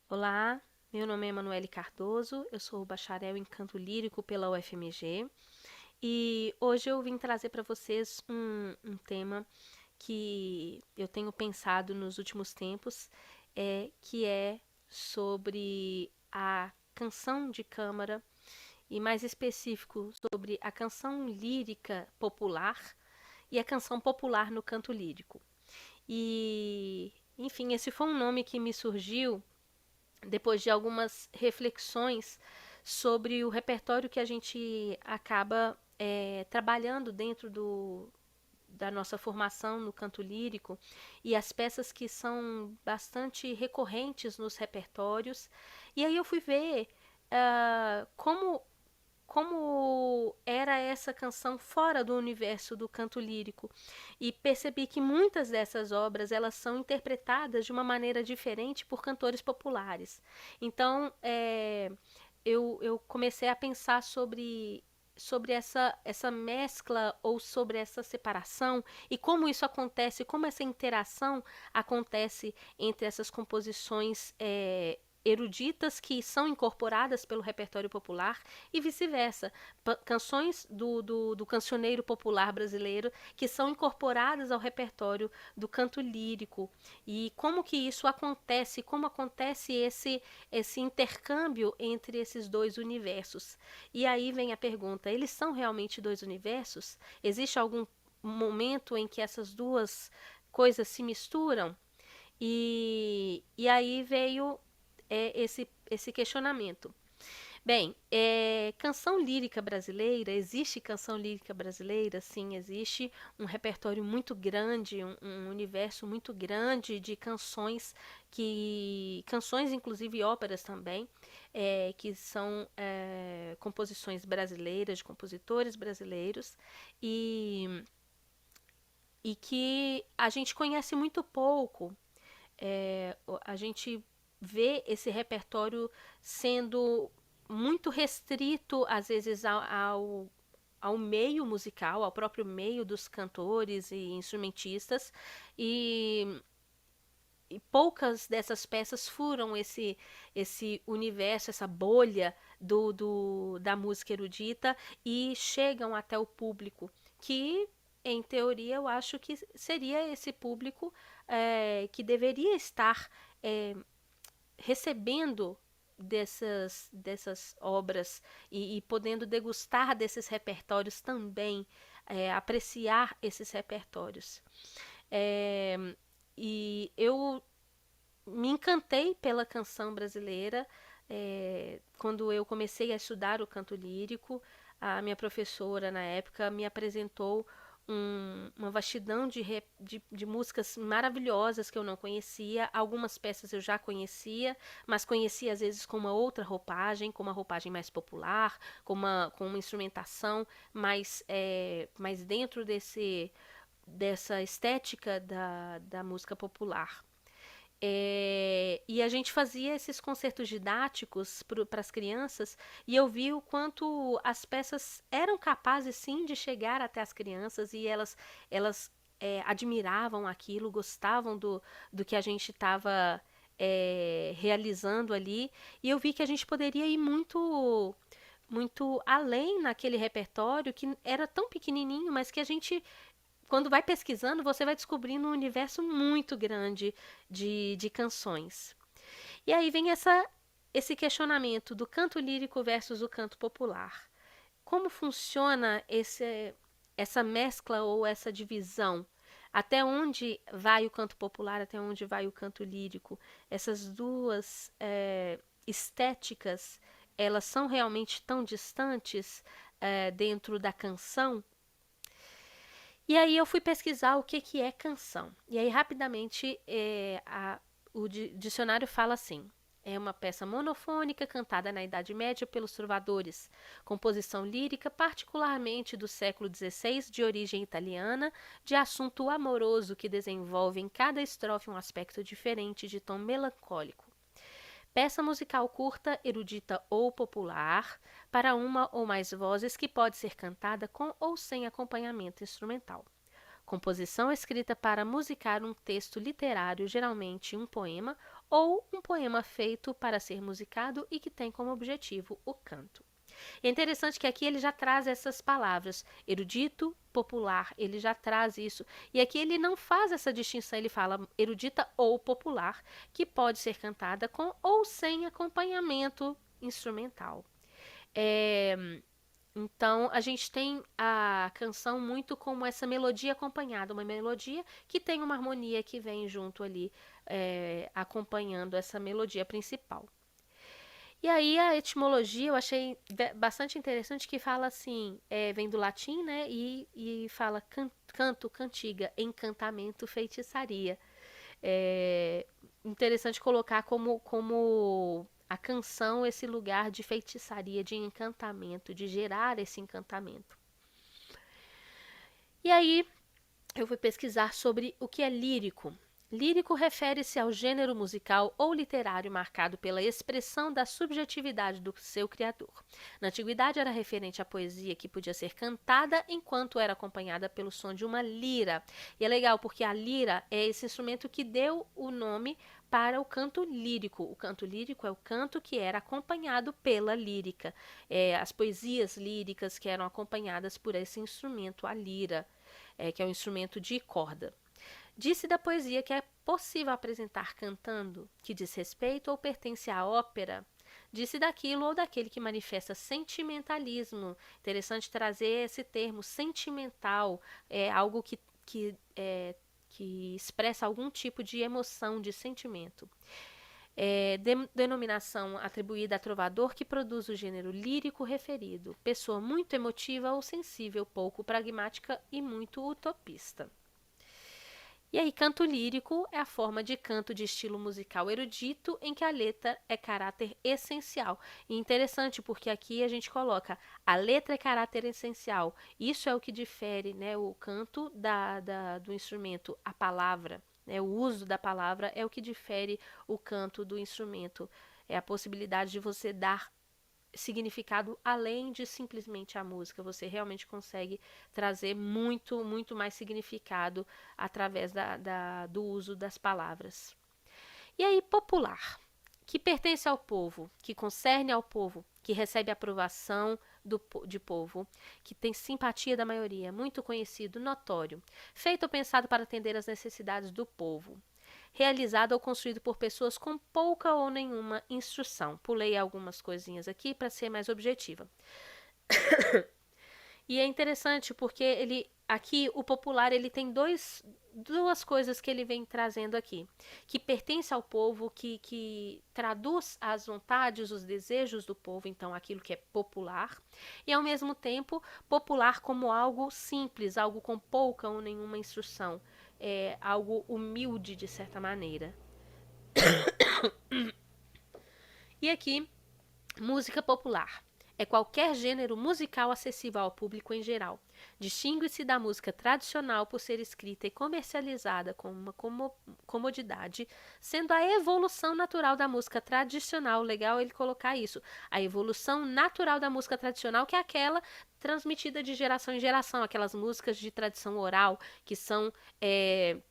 Olá, meu nome é Emanuele Cardoso, eu sou bacharel em canto lírico pela UFMG e hoje eu vim trazer para vocês um tema que eu tenho pensado nos últimos tempos, que é sobre a canção de câmara e mais específico sobre a canção lírica popular e a canção popular no canto lírico. E, enfim, esse foi um nome que me surgiu depois de algumas reflexões sobre o repertório que a gente acaba trabalhando dentro da nossa formação no canto lírico e as peças que são bastante recorrentes nos repertórios. E aí eu fui ver como era essa canção fora do universo do canto lírico e percebi que muitas dessas obras elas são interpretadas de uma maneira diferente por cantores populares. Então eu comecei a pensar sobre essa mescla ou sobre essa separação e como isso acontece, como essa interação acontece entre essas composições eruditas que são incorporadas pelo repertório popular e vice-versa. Canções do cancioneiro popular brasileiro que são incorporadas ao repertório do canto lírico. E como que isso acontece, como acontece esse intercâmbio entre esses dois universos. E aí vem a pergunta: eles são realmente dois universos? Existe algum momento em que essas duas coisas se misturam? E aí veio esse questionamento. Bem, canção lírica brasileira, existe canção lírica brasileira? Sim, existe um repertório muito grande, um universo muito grande de canções inclusive óperas também, que são composições brasileiras, de compositores brasileiros, e, e que a gente conhece muito pouco. A gente vê esse repertório sendo muito restrito, às vezes, ao meio musical, ao próprio meio dos cantores e instrumentistas, e, e poucas dessas peças furam esse universo, essa bolha da música erudita e chegam até o público, que, em teoria, eu acho que seria esse público que deveria estar é, recebendo dessas obras e podendo degustar desses repertórios também, apreciar esses repertórios. É, e eu me encantei pela canção brasileira quando eu comecei a estudar o canto lírico. A minha professora, na época, me apresentou uma vastidão de músicas maravilhosas que eu não conhecia. Algumas peças eu já conhecia, mas conhecia às vezes com uma outra roupagem, com uma roupagem mais popular, com uma instrumentação mais dentro dessa estética da música popular. E a gente fazia esses concertos didáticos para as crianças e eu vi o quanto as peças eram capazes sim de chegar até as crianças e elas admiravam aquilo, gostavam do que a gente estava realizando ali e eu vi que a gente poderia ir muito além naquele repertório que era tão pequenininho, mas que a gente quando vai pesquisando, você vai descobrindo um universo muito grande de canções. E aí vem esse questionamento do canto lírico versus o canto popular. Como funciona essa mescla ou essa divisão? Até onde vai o canto popular, até onde vai o canto lírico? Essas duas estéticas, elas são realmente tão distantes dentro da canção? E aí eu fui pesquisar o que é canção. E aí rapidamente o dicionário fala assim: é uma peça monofônica cantada na Idade Média pelos trovadores, composição lírica particularmente do século XVI, de origem italiana, de assunto amoroso que desenvolve em cada estrofe um aspecto diferente de tom melancólico. Peça musical curta, erudita ou popular, para uma ou mais vozes que pode ser cantada com ou sem acompanhamento instrumental. Composição escrita para musicar um texto literário, geralmente um poema, ou um poema feito para ser musicado e que tem como objetivo o canto. É interessante que aqui ele já traz essas palavras, erudito, popular, ele já traz isso. E aqui ele não faz essa distinção, ele fala erudita ou popular, que pode ser cantada com ou sem acompanhamento instrumental. É, então, a gente tem a canção muito como essa melodia acompanhada, uma melodia que tem uma harmonia que vem junto ali, acompanhando essa melodia principal. E aí a etimologia eu achei bastante interessante que fala assim, vem do latim, né? E fala canto, cantiga, encantamento, feitiçaria. É interessante colocar como a canção esse lugar de feitiçaria, de encantamento, de gerar esse encantamento. E aí eu fui pesquisar sobre o que é lírico. Lírico refere-se ao gênero musical ou literário marcado pela expressão da subjetividade do seu criador. Na antiguidade era referente à poesia que podia ser cantada enquanto era acompanhada pelo som de uma lira. E é legal porque a lira é esse instrumento que deu o nome para o canto lírico. O canto lírico é o canto que era acompanhado pela lírica. As poesias líricas que eram acompanhadas por esse instrumento, a lira, que é um instrumento de corda. Disse da poesia que é possível apresentar cantando, que diz respeito ou pertence à ópera. Disse daquilo ou daquele que manifesta sentimentalismo. Interessante trazer esse termo sentimental, algo que expressa algum tipo de emoção, de sentimento. Denominação atribuída a trovador que produz o gênero lírico referido. Pessoa muito emotiva ou sensível, pouco pragmática e muito utopista. E aí, canto lírico é a forma de canto de estilo musical erudito em que a letra é caráter essencial. E interessante porque aqui a gente coloca a letra é caráter essencial. Isso é o que difere, né, o canto do instrumento, a palavra. Né, o uso da palavra é o que difere o canto do instrumento. É a possibilidade de você dar significado além de simplesmente a música. Você realmente consegue trazer muito, muito mais significado através do uso das palavras. E aí, popular, que pertence ao povo, que concerne ao povo, que recebe aprovação de povo, que tem simpatia da maioria, muito conhecido, notório, feito ou pensado para atender às necessidades do povo, realizado ou construído por pessoas com pouca ou nenhuma instrução. Pulei algumas coisinhas aqui para ser mais objetiva. E é interessante porque aqui o popular ele tem duas coisas que ele vem trazendo aqui, que pertence ao povo, que traduz as vontades, os desejos do povo, então aquilo que é popular, e ao mesmo tempo popular como algo simples, algo com pouca ou nenhuma instrução, algo humilde de certa maneira. E aqui, música popular. É qualquer gênero musical acessível ao público em geral. Distingue-se da música tradicional por ser escrita e comercializada com uma comodidade, sendo a evolução natural da música tradicional. Legal ele colocar isso. A evolução natural da música tradicional, que é aquela transmitida de geração em geração, aquelas músicas de tradição oral que são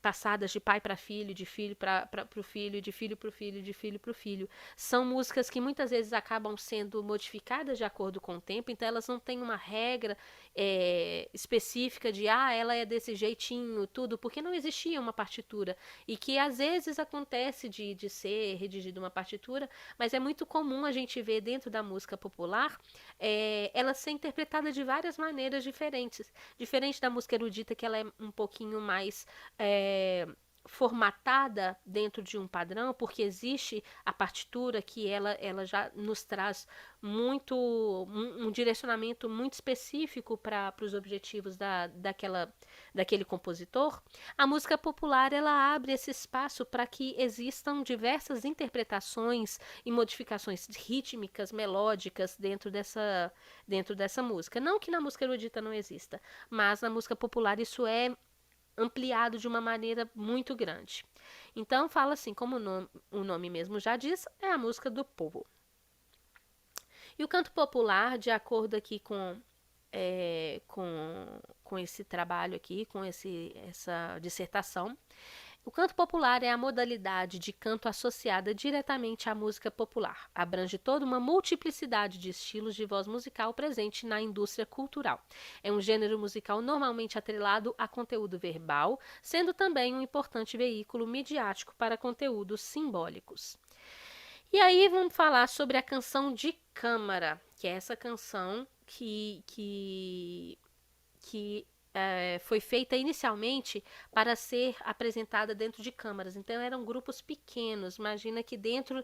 passadas de pai para filho, de filho para o filho, de filho para o filho, de filho para o filho. São músicas que muitas vezes acabam sendo modificadas de acordo com o tempo, então elas não têm uma regra específica de ela é desse jeitinho, tudo, porque não existia uma partitura. E que às vezes acontece de ser redigida uma partitura, mas é muito comum a gente ver dentro da música popular ela ser interpretada de várias maneiras diferentes. Diferente da música erudita, que ela é um pouquinho mais formatada dentro de um padrão, porque existe a partitura que ela já nos traz muito um direcionamento muito específico para os objetivos daquele compositor. A música popular ela abre esse espaço para que existam diversas interpretações e modificações rítmicas, melódicas dentro dessa música. Não que na música erudita não exista, mas na música popular isso é ampliado de uma maneira muito grande. Então, fala assim, como o nome mesmo já diz, é a música do povo. E o canto popular, de acordo aqui com esse trabalho aqui, com essa dissertação, O canto popular é a modalidade de canto associada diretamente à música popular. Abrange toda uma multiplicidade de estilos de voz musical presente na indústria cultural. É um gênero musical normalmente atrelado a conteúdo verbal, sendo também um importante veículo midiático para conteúdos simbólicos. E aí vamos falar sobre a canção de câmara, que é essa canção que foi feita inicialmente para ser apresentada dentro de câmaras. Então eram grupos pequenos. Imagina que dentro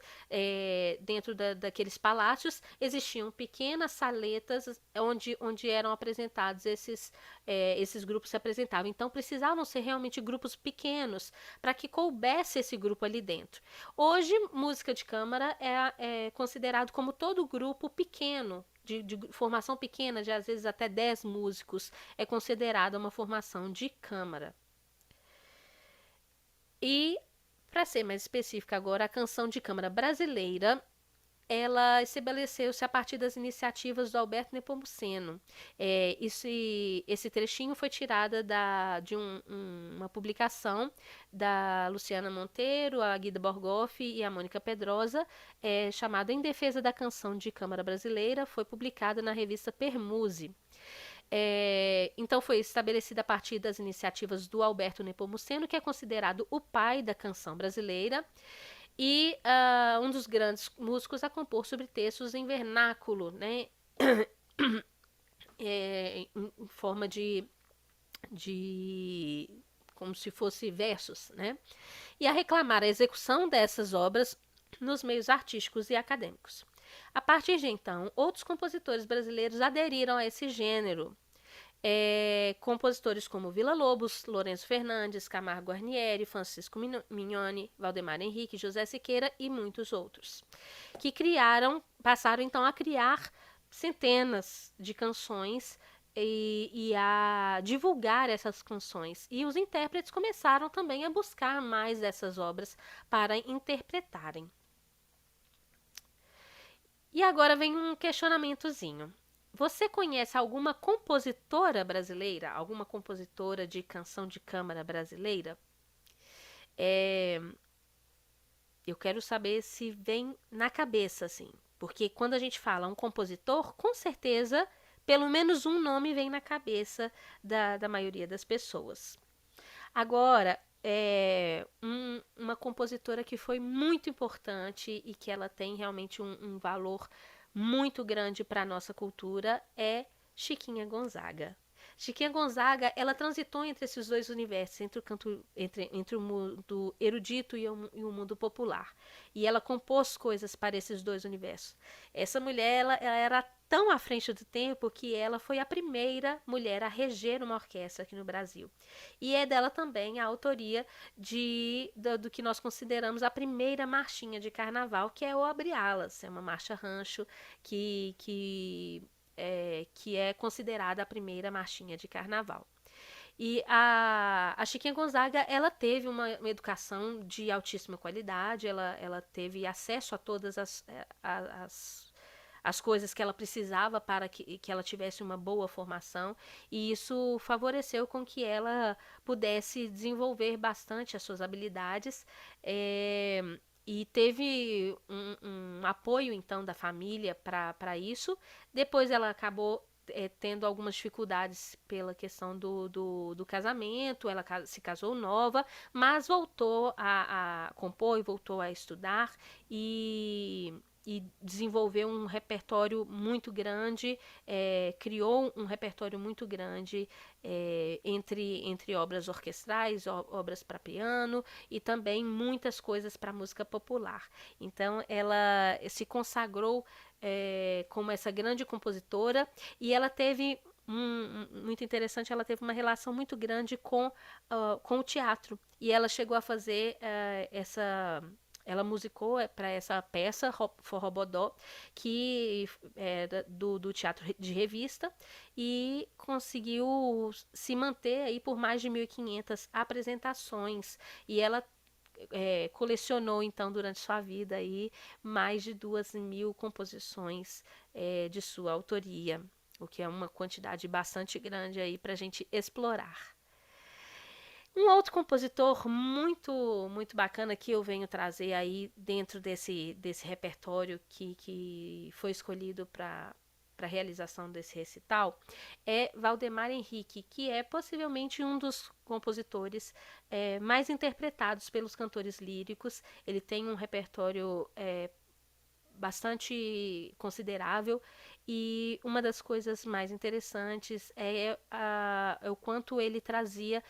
daqueles palácios existiam pequenas saletas onde eram apresentados esses grupos se apresentavam. Então precisavam ser realmente grupos pequenos para que coubesse esse grupo ali dentro. Hoje, música de câmara é considerado como todo grupo pequeno, de formação pequena, de às vezes até 10 músicos, é considerada uma formação de câmara. E, para ser mais específica agora, a canção de câmara brasileira, ela estabeleceu-se a partir das iniciativas do Alberto Nepomuceno. Esse trechinho foi tirada de uma publicação da Luciana Monteiro, a Guida Borgoffi e a Mônica Pedrosa, chamada Em Defesa da Canção de Câmara Brasileira, foi publicada na revista Permuse. Então foi estabelecida a partir das iniciativas do Alberto Nepomuceno, que é considerado o pai da canção brasileira, e um dos grandes músicos a compor sobre textos em vernáculo, né, em forma de como se fosse versos, né, e a reclamar a execução dessas obras nos meios artísticos e acadêmicos. A partir de então, outros compositores brasileiros aderiram a esse gênero. Compositores como Villa-Lobos, Lourenço Fernandes, Camargo Guarnieri, Francisco Mignoni, Valdemar Henrique, José Siqueira e muitos outros, que passaram então a criar centenas de canções e a divulgar essas canções. E os intérpretes começaram também a buscar mais dessas obras para interpretarem. E agora vem um questionamentozinho. Você conhece alguma compositora brasileira? Alguma compositora de canção de câmara brasileira? Eu quero saber se vem na cabeça, assim. Porque quando a gente fala um compositor, com certeza, pelo menos um nome vem na cabeça da maioria das pessoas. Agora, uma compositora que foi muito importante e que ela tem realmente um valor muito grande para a nossa cultura é Chiquinha Gonzaga. Chiquinha Gonzaga, ela transitou entre esses dois universos, entre o mundo erudito e o mundo popular. E ela compôs coisas para esses dois universos. Essa mulher, ela era tão à frente do tempo que ela foi a primeira mulher a reger uma orquestra aqui no Brasil. E é dela também a autoria do que nós consideramos a primeira marchinha de carnaval, que é o Abre Alas. É uma marcha rancho que é considerada a primeira marchinha de carnaval. E a Chiquinha Gonzaga, ela teve uma educação de altíssima qualidade, ela teve acesso a todas as coisas que ela precisava para que ela tivesse uma boa formação, e isso favoreceu com que ela pudesse desenvolver bastante as suas habilidades, e teve um apoio então da família para isso. Depois ela acabou tendo algumas dificuldades pela questão do casamento, ela se casou nova, mas voltou a compor e voltou a estudar e desenvolveu um repertório muito grande, criou um repertório muito grande entre obras orquestrais, obras para piano e também muitas coisas para música popular. Então ela se consagrou como essa grande compositora, e ela teve muito interessante, ela teve uma relação muito grande com o teatro, e ela chegou a fazer ela musicou para essa peça Forrobodó, que é do teatro de revista, e conseguiu se manter aí por mais de 1.500 apresentações, e ela colecionou então durante sua vida aí mais de 2.000 composições de sua autoria, o que é uma quantidade bastante grande aí para a gente explorar. Um outro compositor muito bacana que eu venho trazer aí dentro desse repertório que foi escolhido para a realização desse recital é Valdemar Henrique, que é possivelmente um dos compositores mais interpretados pelos cantores líricos. Ele tem um repertório bastante considerável, e uma das coisas mais interessantes é o quanto ele trazia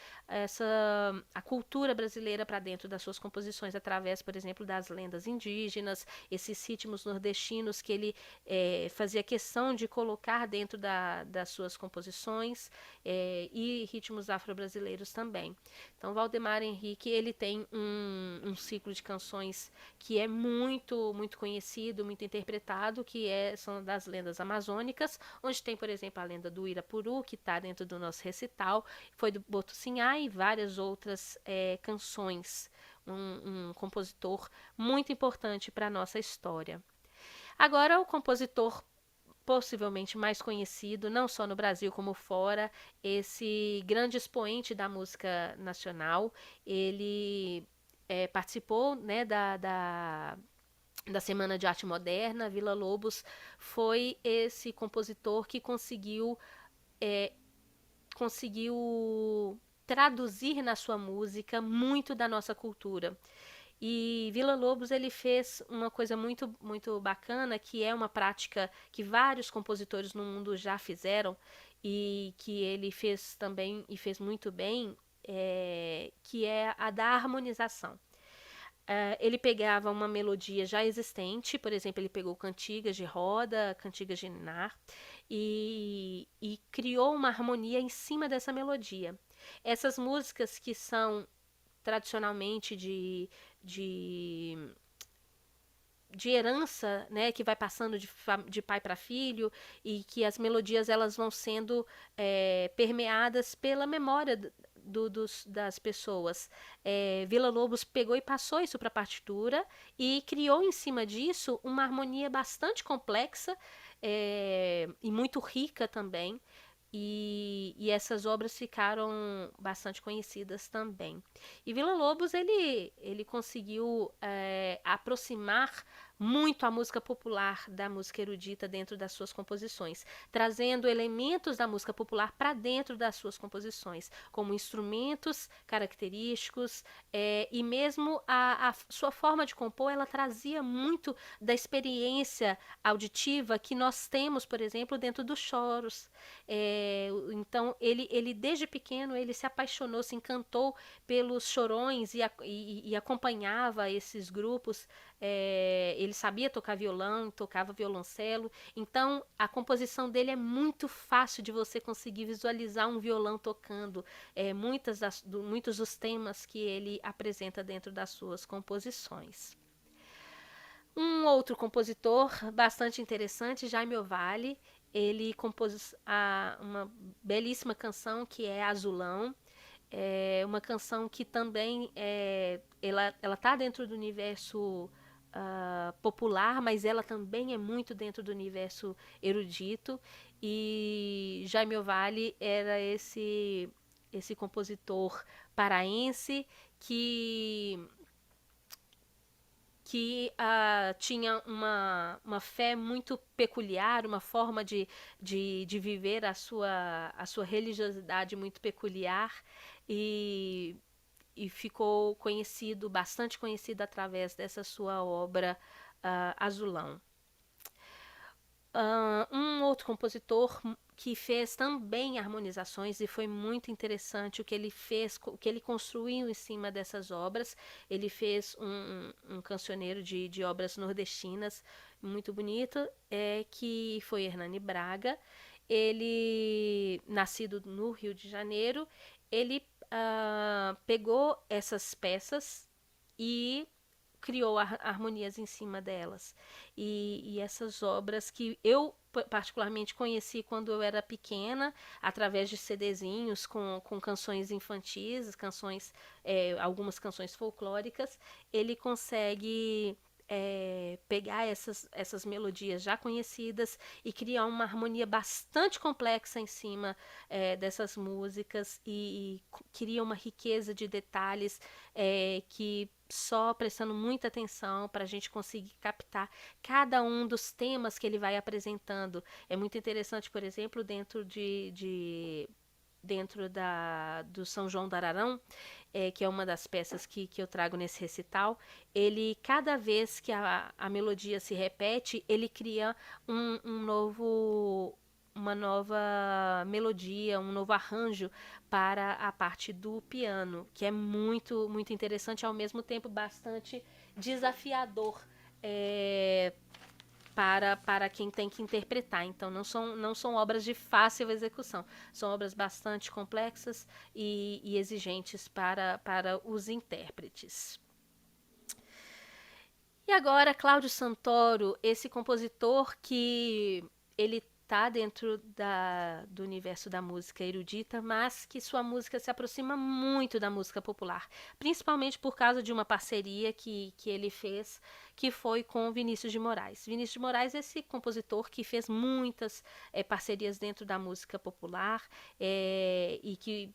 a cultura brasileira para dentro das suas composições através, por exemplo, das lendas indígenas, esses ritmos nordestinos que ele fazia questão de colocar dentro das suas composições, e ritmos afro-brasileiros também. Então, Valdemar Henrique, ele tem um ciclo de canções que é muito conhecido, muito interpretado, são das lendas amazônicas, onde tem, por exemplo, a lenda do Irapuru, que está dentro do nosso recital, foi do Botussinhá, e várias outras canções. Um compositor muito importante para a nossa história. Agora, o compositor possivelmente mais conhecido, não só no Brasil como fora, esse grande expoente da música nacional. Ele participou, né, da Semana de Arte Moderna. Villa-Lobos foi esse compositor que conseguiu traduzir na sua música muito da nossa cultura. E Villa-Lobos, ele fez uma coisa muito bacana, que é uma prática que vários compositores no mundo já fizeram, e que ele fez também e fez muito bem, que é a da harmonização. Ele pegava uma melodia já existente, por exemplo, ele pegou cantigas de roda, cantigas de ninar, e criou uma harmonia em cima dessa melodia. Essas músicas que são tradicionalmente de de herança, né, que vai passando de pai para filho, e que as melodias elas vão sendo permeadas pela memória das pessoas. Villa-Lobos pegou e passou isso para a partitura e criou em cima disso uma harmonia bastante complexa, e muito rica também. E essas obras ficaram bastante conhecidas também. E Villa-Lobos, ele conseguiu aproximar muito a música popular da música erudita dentro das suas composições, trazendo elementos da música popular para dentro das suas composições, como instrumentos característicos, e mesmo a sua forma de compor, ela trazia muito da experiência auditiva que nós temos, por exemplo, dentro dos choros. Então, ele desde pequeno, ele se apaixonou, se encantou pelos chorões, e acompanhava esses grupos. Ele sabia tocar violão, tocava violoncelo. Então, a composição dele é muito fácil de você conseguir visualizar um violão tocando muitos dos temas que ele apresenta dentro das suas composições. Um outro compositor bastante interessante, Jaime Ovalle, ele compôs uma belíssima canção que é Azulão. É uma canção que também ela está dentro do universo popular, mas ela também é muito dentro do universo erudito. E Jaime Ovalle era esse compositor paraense que tinha uma fé muito peculiar, uma forma de viver a sua religiosidade muito peculiar, e, e ficou bastante conhecido através dessa sua obra, Azulão. Um outro compositor que fez também harmonizações, e foi muito interessante o que ele fez, o que ele construiu em cima dessas obras. Ele fez um cancioneiro de obras nordestinas muito bonito, que foi Hernani Braga. Ele, nascido no Rio de Janeiro, ele pegou essas peças e criou harmonias em cima delas. E essas obras que eu particularmente conheci quando eu era pequena, através de CDzinhos com canções infantis, algumas canções folclóricas, ele consegue pegar essas melodias já conhecidas e criar uma harmonia bastante complexa em cima dessas músicas e cria uma riqueza de detalhes que só prestando muita atenção para a gente conseguir captar cada um dos temas que ele vai apresentando. É muito interessante, por exemplo, dentro do São João do Ararão, que é uma das peças que eu trago nesse recital, ele, cada vez que a melodia se repete, ele cria uma nova melodia, um novo arranjo para a parte do piano, que é muito, muito interessante, ao mesmo tempo bastante desafiador. É, para quem tem que interpretar. Então, não são obras de fácil execução. São obras bastante complexas e exigentes para os intérpretes. E agora, Cláudio Santoro, esse compositor que ele tá dentro do universo da música erudita, mas que sua música se aproxima muito da música popular, principalmente por causa de uma parceria que ele fez, que foi com Vinícius de Moraes. Vinícius de Moraes é esse compositor que fez muitas parcerias dentro da música popular e que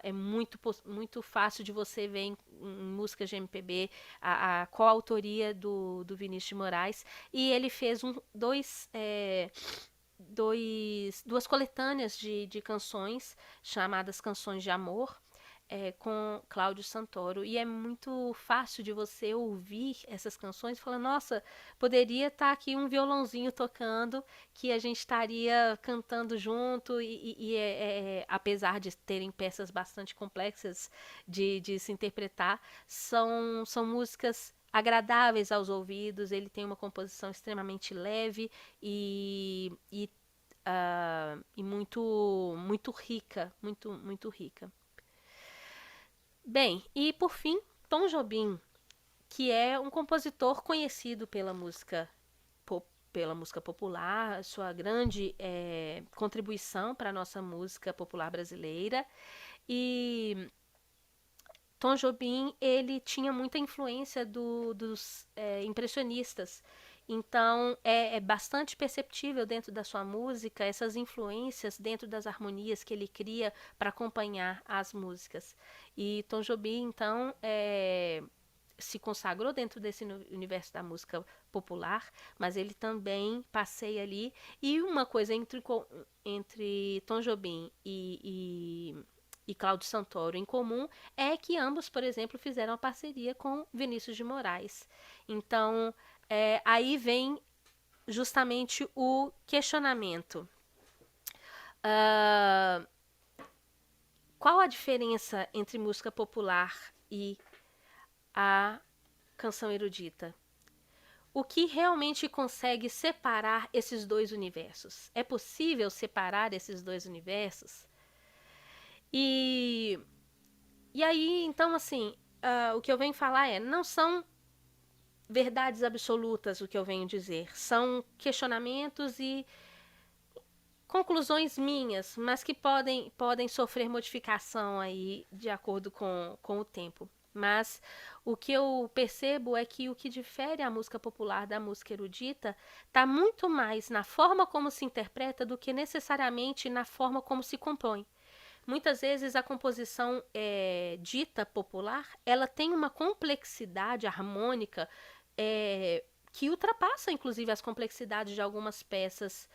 é muito fácil de você ver em músicas de MPB a coautoria do Vinícius de Moraes, e ele fez duas coletâneas de canções chamadas Canções de Amor, com Cláudio Santoro, e é muito fácil de você ouvir essas canções e falar, nossa, poderia estar aqui um violãozinho tocando que a gente estaria cantando junto apesar de terem peças bastante complexas de se interpretar, são músicas agradáveis aos ouvidos, ele tem uma composição extremamente leve e muito rica, muito rica. Bem, e por fim, Tom Jobim, que é um compositor conhecido pela música popular, sua grande contribuição para a nossa música popular brasileira. E Tom Jobim, ele tinha muita influência dos impressionistas. Então, é bastante perceptível dentro da sua música essas influências dentro das harmonias que ele cria para acompanhar as músicas. E Tom Jobim, então, se consagrou dentro desse universo da música popular, mas ele também passeia ali. E uma coisa entre Tom Jobim e Cláudio Santoro em comum é que ambos, por exemplo, fizeram uma parceria com Vinícius de Moraes. Então, aí vem justamente o questionamento. Qual a diferença entre música popular e a canção erudita? O que realmente consegue separar esses dois universos? É possível separar esses dois universos? E aí, então, assim, o que eu venho falar não são verdades absolutas o que eu venho dizer, são questionamentos e conclusões minhas, mas que podem sofrer modificação aí de acordo com o tempo. Mas o que eu percebo é que o que difere a música popular da música erudita está muito mais na forma como se interpreta do que necessariamente na forma como se compõe. Muitas vezes a composição dita popular, ela tem uma complexidade harmônica que ultrapassa, inclusive, as complexidades de algumas peças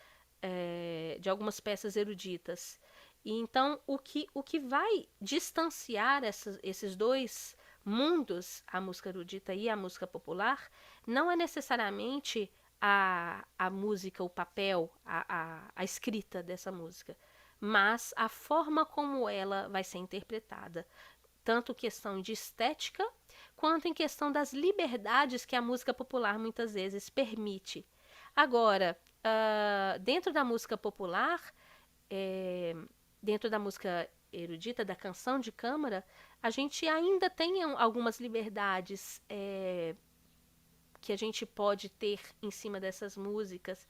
eruditas. E então, o que vai distanciar esses dois mundos, a música erudita e a música popular, não é necessariamente a música, o papel, a escrita dessa música, mas a forma como ela vai ser interpretada, tanto questão de estética, quanto em questão das liberdades que a música popular muitas vezes permite. Agora, dentro da música popular, dentro da música erudita, da canção de câmara, a gente ainda tem algumas liberdades que a gente pode ter em cima dessas músicas.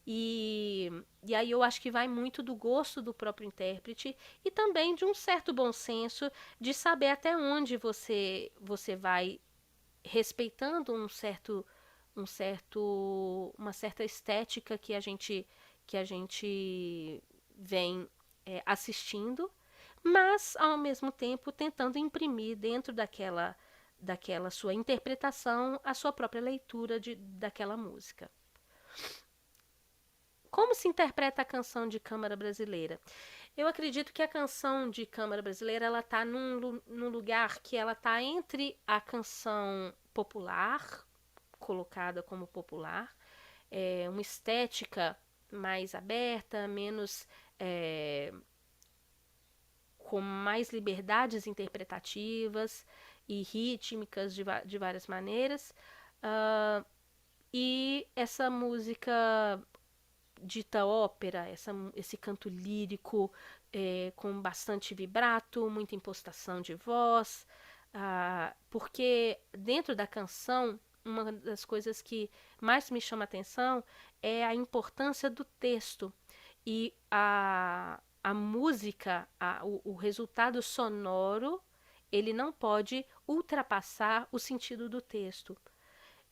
E aí eu acho que vai muito do gosto do próprio intérprete e também de um certo bom senso de saber até onde você vai respeitando uma certa estética que a gente vem assistindo, mas ao mesmo tempo tentando imprimir dentro daquela sua interpretação a sua própria leitura daquela música. Como se interpreta a canção de câmara brasileira? Eu acredito que a canção de câmara brasileira ela está num lugar que ela está entre a canção popular, colocada como popular, uma estética mais aberta, menos com mais liberdades interpretativas e rítmicas de várias maneiras, e essa música dita ópera, esse canto lírico com bastante vibrato, muita impostação de voz, porque dentro da canção, uma das coisas que mais me chama a atenção é a importância do texto e a música, o resultado sonoro, ele não pode ultrapassar o sentido do texto.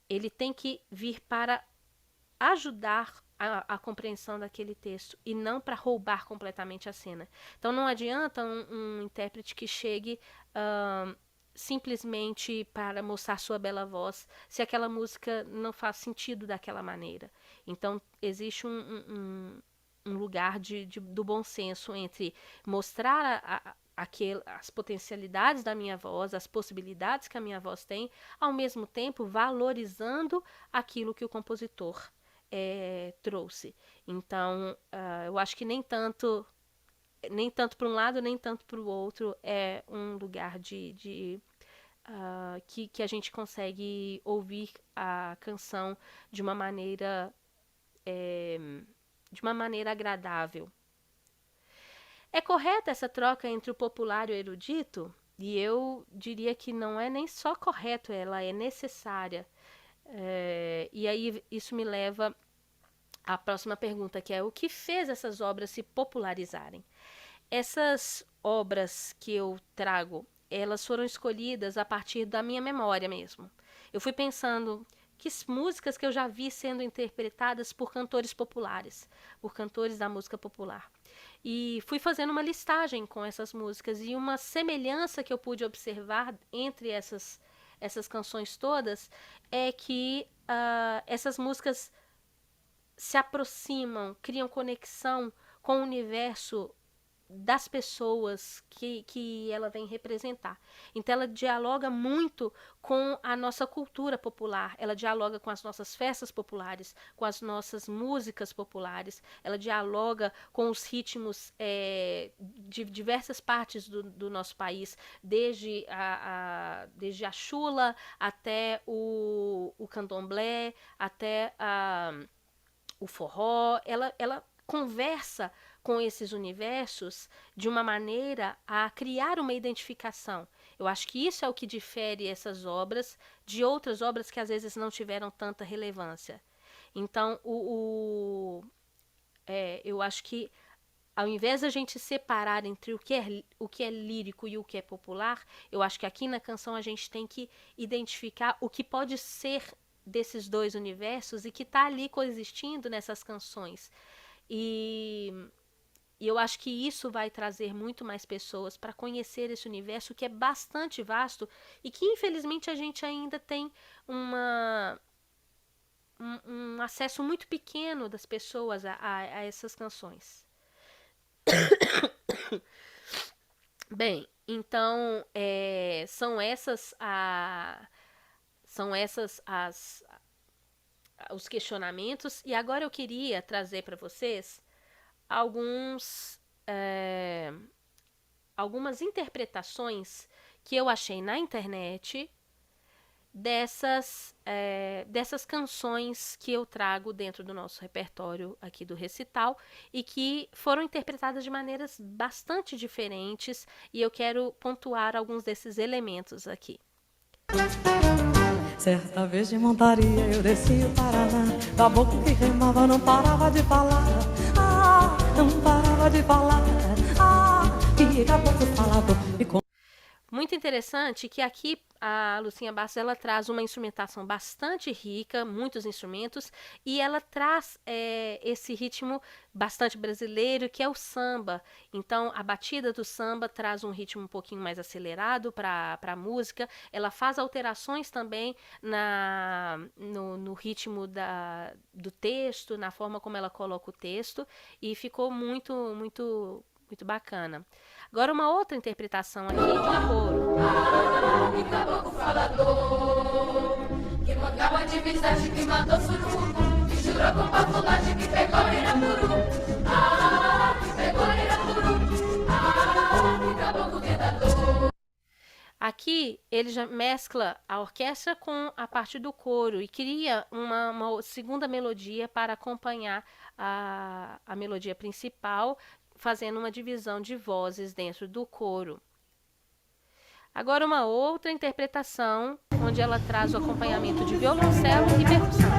Ele tem que vir para ajudar a compreensão daquele texto e não para roubar completamente a cena. Então não adianta um intérprete que chegue simplesmente para mostrar sua bela voz se aquela música não faz sentido daquela maneira. Então existe um lugar do bom senso entre mostrar as potencialidades da minha voz, as possibilidades que a minha voz tem, ao mesmo tempo valorizando aquilo que o compositor trouxe. Então, eu acho que nem tanto para um lado, nem tanto para o outro é um lugar que a gente consegue ouvir a canção de uma maneira agradável. É correta essa troca entre o popular e o erudito? E eu diria que não é nem só correto, ela é necessária. E aí isso me leva à próxima pergunta, que é o que fez essas obras se popularizarem? Essas obras que eu trago, elas foram escolhidas a partir da minha memória mesmo. Eu fui pensando que músicas que eu já vi sendo interpretadas por cantores populares, por cantores da música popular. E fui fazendo uma listagem com essas músicas e uma semelhança que eu pude observar entre essas canções todas é que essas músicas se aproximam, criam conexão com o universo das pessoas que ela vem representar. Então ela dialoga muito com a nossa cultura popular, ela dialoga com as nossas festas populares, com as nossas músicas populares, ela dialoga com os ritmos de diversas partes do nosso país, desde a chula até o candomblé, até o forró. Ela conversa com esses universos de uma maneira a criar uma identificação. Eu acho que isso é o que difere essas obras de outras obras que às vezes não tiveram tanta relevância. Então, eu acho que ao invés da gente separar entre o que é lírico e o que é popular, eu acho que aqui na canção a gente tem que identificar o que pode ser desses dois universos e que está ali coexistindo nessas canções. E eu acho que isso vai trazer muito mais pessoas para conhecer esse universo que é bastante vasto e que infelizmente a gente ainda tem um acesso muito pequeno das pessoas a essas canções. Bem, então são essas os questionamentos, e agora eu queria trazer para vocês algumas interpretações que eu achei na internet dessas canções que eu trago dentro do nosso repertório aqui do recital e que foram interpretadas de maneiras bastante diferentes, e eu quero pontuar alguns desses elementos aqui. Certa vez de montaria eu desci o Paraná, caboclo que remava não parava de falar, não parava de falar, e caboclo falava e com... Muito interessante que aqui a Lucinha Bastos ela traz uma instrumentação bastante rica, muitos instrumentos, e ela traz esse ritmo bastante brasileiro, que é o samba. Então, a batida do samba traz um ritmo um pouquinho mais acelerado para a música. Ela faz alterações também no ritmo do texto, na forma como ela coloca o texto, e ficou muito, muito, muito bacana. Agora uma outra interpretação aqui de coro. Que caboclo falador, que mangaba de visagem, que matou surubu, que jurou com pafulagem, que pegou Irapuru. Que pegou Irapuru. Que caboclo tentador. Aqui ele já mescla a orquestra com a parte do coro e cria uma segunda melodia para acompanhar a melodia principal, fazendo uma divisão de vozes dentro do coro. Agora uma outra interpretação, onde ela traz o acompanhamento de violoncelo e percussão.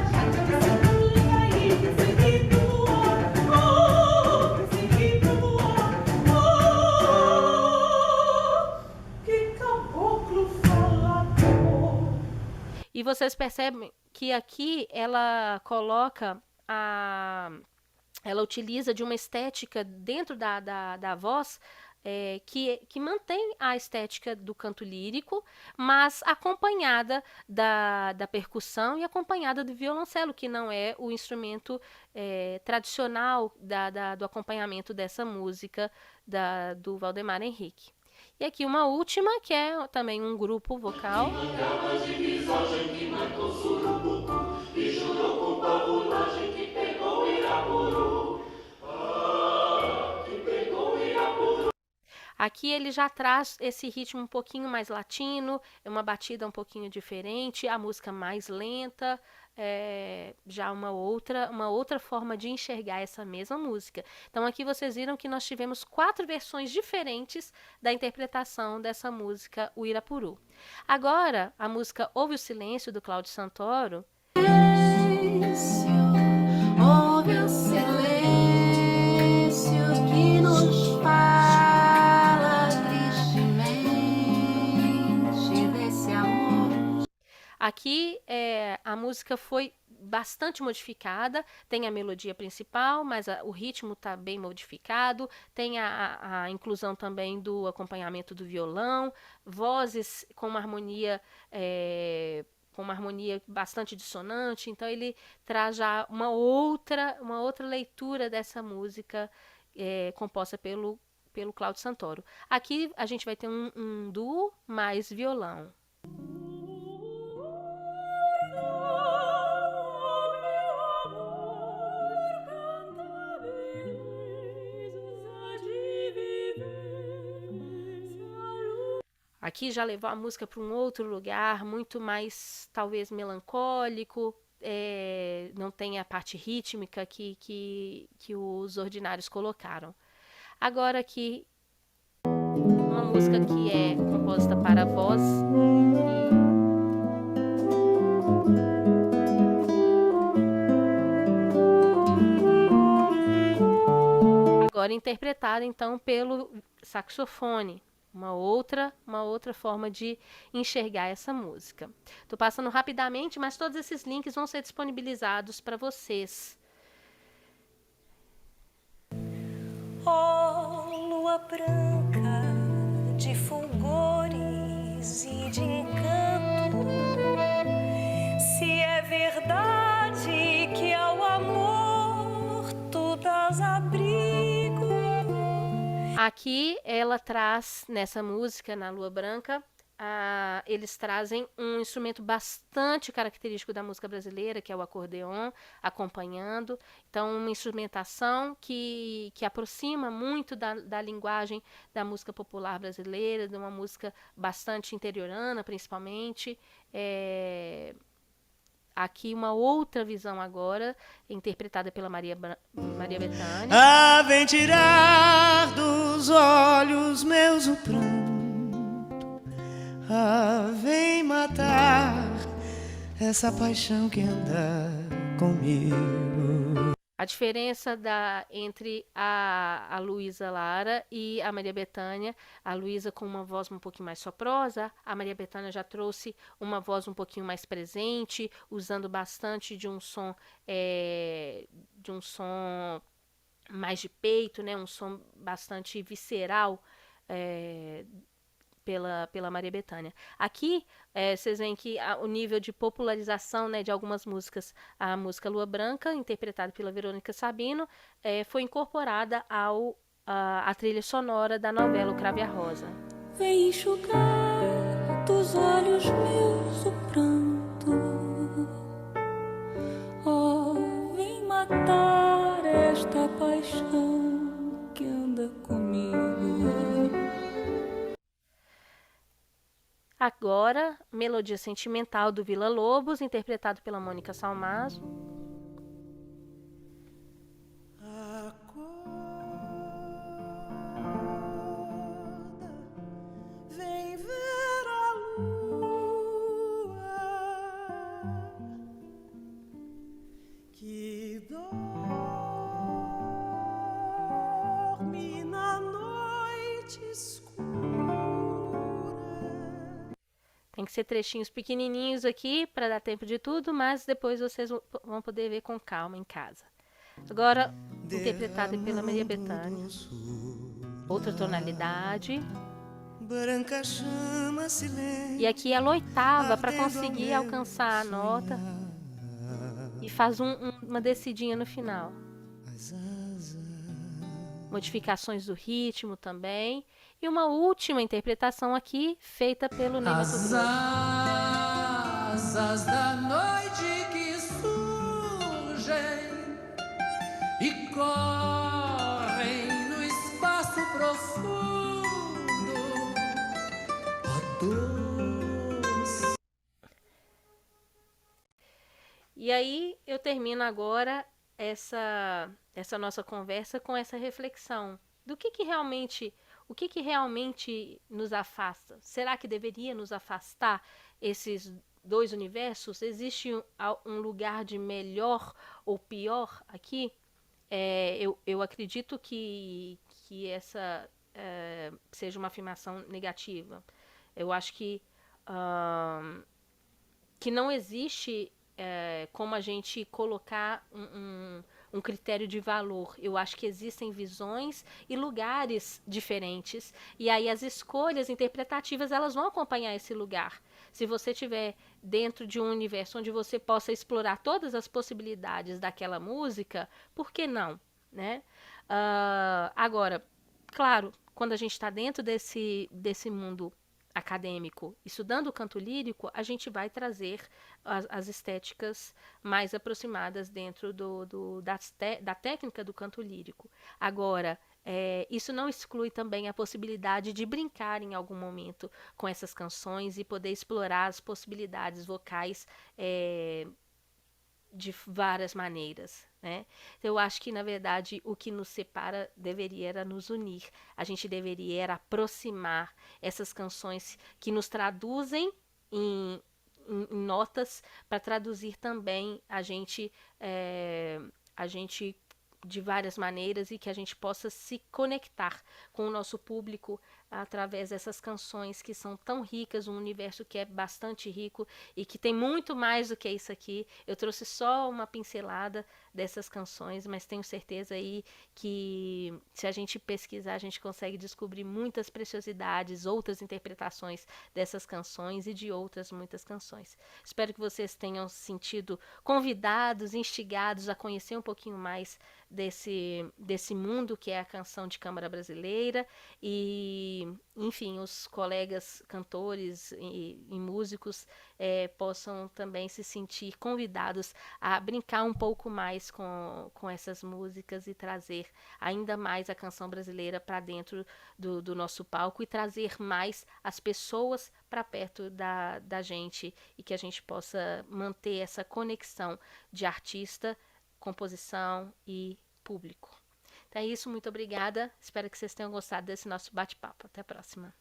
E vocês percebem que aqui ela coloca ela utiliza de uma estética dentro da voz que mantém a estética do canto lírico, mas acompanhada da percussão e acompanhada do violoncelo, que não é o instrumento tradicional do acompanhamento dessa música do Valdemar Henrique. E aqui uma última, que é também um grupo vocal. Aqui ele já traz esse ritmo um pouquinho mais latino, é uma batida um pouquinho diferente, a música mais lenta, já uma outra forma de enxergar essa mesma música. Então aqui vocês viram que nós tivemos 4 versões diferentes da interpretação dessa música, o Irapuru. Agora, a música Ouve o Silêncio, do Cláudio Santoro. Ouve o silêncio que nos fala tristemente desse amor. Aqui a música foi bastante modificada, tem a melodia principal, mas o ritmo está bem modificado, tem a inclusão também do acompanhamento do violão, vozes com uma harmonia bastante dissonante, então ele traz já uma outra leitura dessa música composta pelo Cláudio Santoro. Aqui a gente vai ter um duo mais violão. Aqui já levou a música para um outro lugar, muito mais, talvez, melancólico, não tem a parte rítmica que os ordinários colocaram. Agora aqui, uma música que é composta para voz agora interpretada, então, pelo saxofone. Uma outra forma de enxergar essa música. Estou passando rapidamente, mas todos esses links vão ser disponibilizados para vocês. Oh, lua branca de fulgores e de encanto, se é verdade que ao amor tu dás abrigo. Aqui ela traz, nessa música, na Lua Branca, eles trazem um instrumento bastante característico da música brasileira, que é o acordeon, acompanhando. Então, uma instrumentação que aproxima muito da linguagem da música popular brasileira, de uma música bastante interiorana, principalmente. Aqui uma outra visão agora, interpretada pela Maria Bethânia. Ah, vem tirar dos olhos meus o pranto. Ah, vem matar essa paixão que anda comigo. A diferença entre a Luísa Lara e a Maria Bethânia, a Luísa com uma voz um pouquinho mais soprosa, a Maria Bethânia já trouxe uma voz um pouquinho mais presente, usando bastante de um som mais de peito, né? Um som bastante visceral, é, pela Maria Bethânia. Aqui, vocês veem que o nível de popularização, né, de algumas músicas, a música Lua Branca, interpretada pela Verônica Sabino, foi incorporada à trilha sonora da novela O Cravo e a Rosa. Vem enxugar dos olhos meus o pranto, oh, vem matar esta paixão que anda comigo. Agora, Melodia Sentimental do Vila Lobos, interpretado pela Mônica Salmazo. Vem ver a lua que dorme na noite escura. Tem que ser trechinhos pequenininhos aqui para dar tempo de tudo, mas depois vocês vão poder ver com calma em casa. Agora, interpretada pela Maria Bethânia. Outra tonalidade. Branca chama silêncio. E aqui ela oitava para conseguir alcançar a nota. E faz uma descidinha no final. Modificações do ritmo também. E uma última interpretação aqui, feita pelo Ney Matogrosso. As asas da noite que surgem e correm no espaço profundo. Ó doce. E aí eu termino agora essa nossa conversa com essa reflexão do que realmente, o que realmente nos afasta. Será que deveria nos afastar esses dois universos? Existe um lugar de melhor ou pior aqui? Eu acredito que essa seja uma afirmação negativa. Eu acho que não existe como a gente colocar um critério de valor. Eu acho que existem visões e lugares diferentes, e aí as escolhas interpretativas elas vão acompanhar esse lugar. Se você estiver dentro de um universo onde você possa explorar todas as possibilidades daquela música, por que não, né? Agora, claro, quando a gente está dentro desse mundo acadêmico, estudando o canto lírico, a gente vai trazer as estéticas mais aproximadas dentro da técnica do canto lírico. Agora, isso não exclui também a possibilidade de brincar em algum momento com essas canções e poder explorar as possibilidades vocais de várias maneiras, né? Eu acho que, na verdade, o que nos separa deveria era nos unir. A gente deveria era aproximar essas canções que nos traduzem em notas, para traduzir também a gente de várias maneiras, e que a gente possa se conectar com o nosso público através dessas canções que são tão ricas, um universo que é bastante rico e que tem muito mais do que isso aqui. Eu trouxe só uma pincelada dessas canções, mas tenho certeza aí que se a gente pesquisar, a gente consegue descobrir muitas preciosidades, outras interpretações dessas canções e de outras muitas canções. Espero que vocês tenham se sentido convidados, instigados a conhecer um pouquinho mais desse mundo que é a canção de câmara brasileira, e enfim, os colegas cantores e músicos possam também se sentir convidados a brincar um pouco mais com essas músicas e trazer ainda mais a canção brasileira para dentro do nosso palco, e trazer mais as pessoas para perto da gente, e que a gente possa manter essa conexão de artista, composição e público. Então é isso, muito obrigada. Espero que vocês tenham gostado desse nosso bate-papo. Até a próxima.